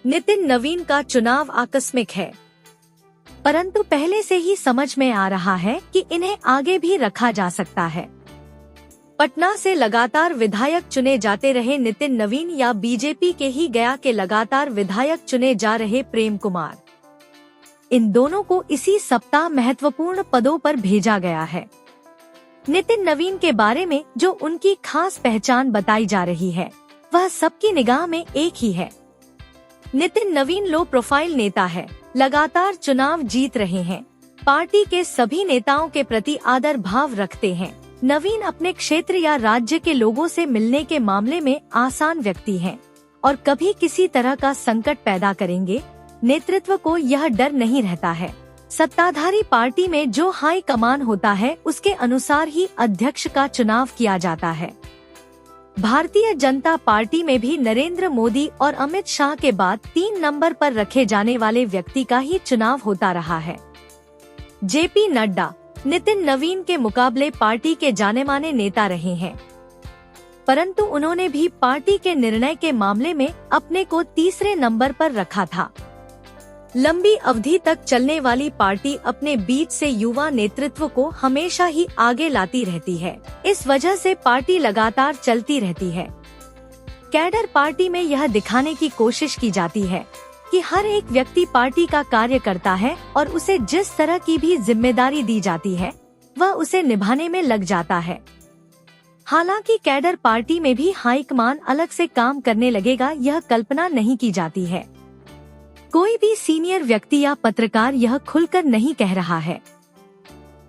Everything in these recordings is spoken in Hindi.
नितिन नवीन का चुनाव आकस्मिक है, परंतु पहले से ही समझ में आ रहा है कि इन्हें आगे भी रखा जा सकता है। पटना से लगातार विधायक चुने जाते रहे नितिन नवीन या बीजेपी के ही गया के लगातार विधायक चुने जा रहे प्रेम कुमार, इन दोनों को इसी सप्ताह महत्वपूर्ण पदों पर भेजा गया है। नितिन नवीन के बारे में जो उनकी खास पहचान बताई जा रही है, वह सबकी निगाह में एक ही है। नितिन नवीन लो प्रोफाइल नेता है, लगातार चुनाव जीत रहे हैं, पार्टी के सभी नेताओं के प्रति आदर भाव रखते हैं। नवीन अपने क्षेत्र या राज्य के लोगों से मिलने के मामले में आसान व्यक्ति हैं और कभी किसी तरह का संकट पैदा करेंगे। नेतृत्व को यह डर नहीं रहता है। सत्ताधारी पार्टी में जो हाई कमान होता है, उसके अनुसार ही अध्यक्ष का चुनाव किया जाता है। भारतीय जनता पार्टी में भी नरेंद्र मोदी और अमित शाह के बाद 3 नंबर पर रखे जाने वाले व्यक्ति का ही चुनाव होता रहा है। जेपी नड्डा नितिन नवीन के मुकाबले पार्टी के जाने माने नेता रहे हैं, परंतु उन्होंने भी पार्टी के निर्णय के मामले में अपने को तीसरे नंबर पर रखा था। लंबी अवधि तक चलने वाली पार्टी अपने बीच से युवा नेतृत्व को हमेशा ही आगे लाती रहती है, इस वजह से पार्टी लगातार चलती रहती है। कैडर पार्टी में यह दिखाने की कोशिश की जाती है कि हर एक व्यक्ति पार्टी का कार्य करता है और उसे जिस तरह की भी जिम्मेदारी दी जाती है, वह उसे निभाने में लग जाता है। हालांकि कैडर पार्टी में भी हाईकमान अलग से काम करने लगेगा, यह कल्पना नहीं की जाती है। कोई भी सीनियर व्यक्ति या पत्रकार यह खुलकर नहीं कह रहा है,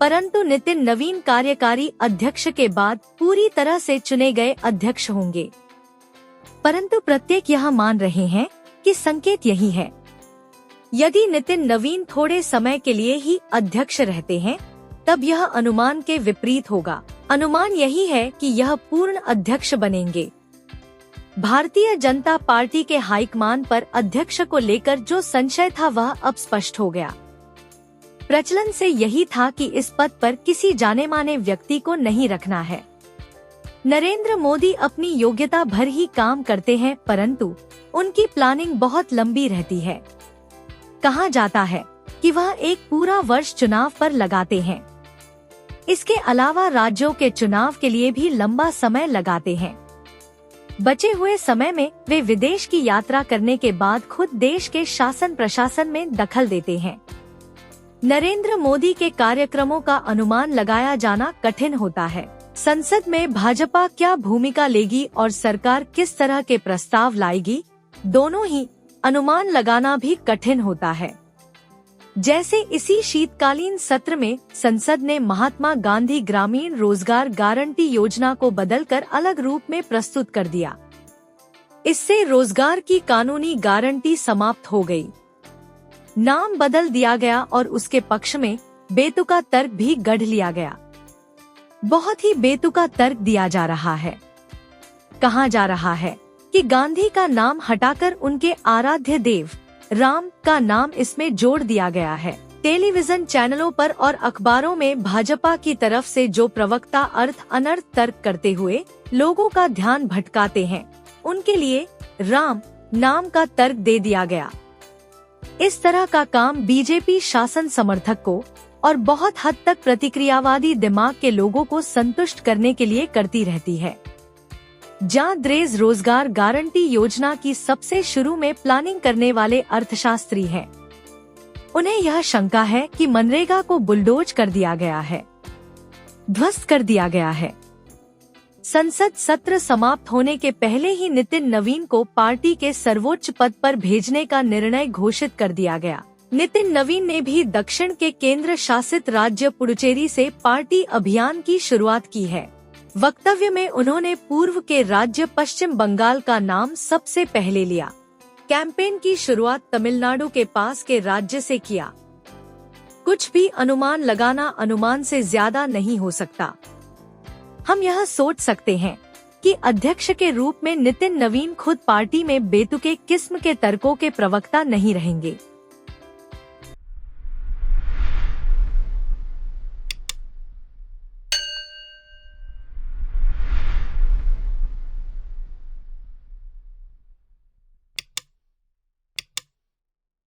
परंतु नितिन नवीन कार्यकारी अध्यक्ष के बाद पूरी तरह से चुने गए अध्यक्ष होंगे। परंतु प्रत्येक यह मान रहे हैं कि संकेत यही है। यदि नितिन नवीन थोड़े समय के लिए ही अध्यक्ष रहते हैं, तब यह अनुमान के विपरीत होगा। अनुमान यही है कि यह पूर्ण अध्यक्ष बनेंगे। भारतीय जनता पार्टी के हाईकमान पर अध्यक्ष को लेकर जो संशय था, वह अब स्पष्ट हो गया। प्रचलन से यही था कि इस पद पर किसी जाने माने व्यक्ति को नहीं रखना है। नरेंद्र मोदी अपनी योग्यता भर ही काम करते हैं, परंतु उनकी प्लानिंग बहुत लंबी रहती है। कहा जाता है कि वह एक पूरा वर्ष चुनाव पर लगाते हैं। इसके अलावा राज्यों के चुनाव के लिए भी लंबा समय लगाते हैं। बचे हुए समय में वे विदेश की यात्रा करने के बाद खुद देश के शासन प्रशासन में दखल देते हैं। नरेंद्र मोदी के कार्यक्रमों का अनुमान लगाया जाना कठिन होता है। संसद में भाजपा क्या भूमिका लेगी और सरकार किस तरह के प्रस्ताव लाएगी, दोनों ही अनुमान लगाना भी कठिन होता है। जैसे इसी शीतकालीन सत्र में संसद ने महात्मा गांधी ग्रामीण रोजगार गारंटी योजना को बदलकर अलग रूप में प्रस्तुत कर दिया। इससे रोजगार की कानूनी गारंटी समाप्त हो गई। नाम बदल दिया गया और उसके पक्ष में बेतुका तर्क भी गढ़ लिया गया। बहुत ही बेतुका तर्क दिया जा रहा है। कहा जा रहा है कि गांधी का नाम हटाकर उनके आराध्य देव राम का नाम इसमें जोड़ दिया गया है। टेलीविजन चैनलों पर और अखबारों में भाजपा की तरफ से जो प्रवक्ता अर्थ अनर्थ तर्क करते हुए लोगों का ध्यान भटकाते हैं, उनके लिए राम नाम का तर्क दे दिया गया। इस तरह का काम बीजेपी शासन समर्थक को और बहुत हद तक प्रतिक्रियावादी दिमाग के लोगों को संतुष्ट करने के लिए करती रहती है। जाद्रेज रोजगार गारंटी योजना की सबसे शुरू में प्लानिंग करने वाले अर्थशास्त्री हैं। उन्हें यह शंका है कि मनरेगा को बुलडोज कर दिया गया है, ध्वस्त कर दिया गया है। संसद सत्र समाप्त होने के पहले ही नितिन नवीन को पार्टी के सर्वोच्च पद पर भेजने का निर्णय घोषित कर दिया गया। नितिन नवीन ने भी दक्षिण के केंद्र शासित राज्य पुडुचेरी से पार्टी अभियान की शुरुआत की है। वक्तव्य में उन्होंने पूर्व के राज्य पश्चिम बंगाल का नाम सबसे पहले लिया। कैंपेन की शुरुआत तमिलनाडु के पास के राज्य से किया। कुछ भी अनुमान लगाना अनुमान से ज्यादा नहीं हो सकता। हम यह सोच सकते हैं कि अध्यक्ष के रूप में नितिन नवीन खुद पार्टी में बेतुके किस्म के तर्कों के प्रवक्ता नहीं रहेंगे।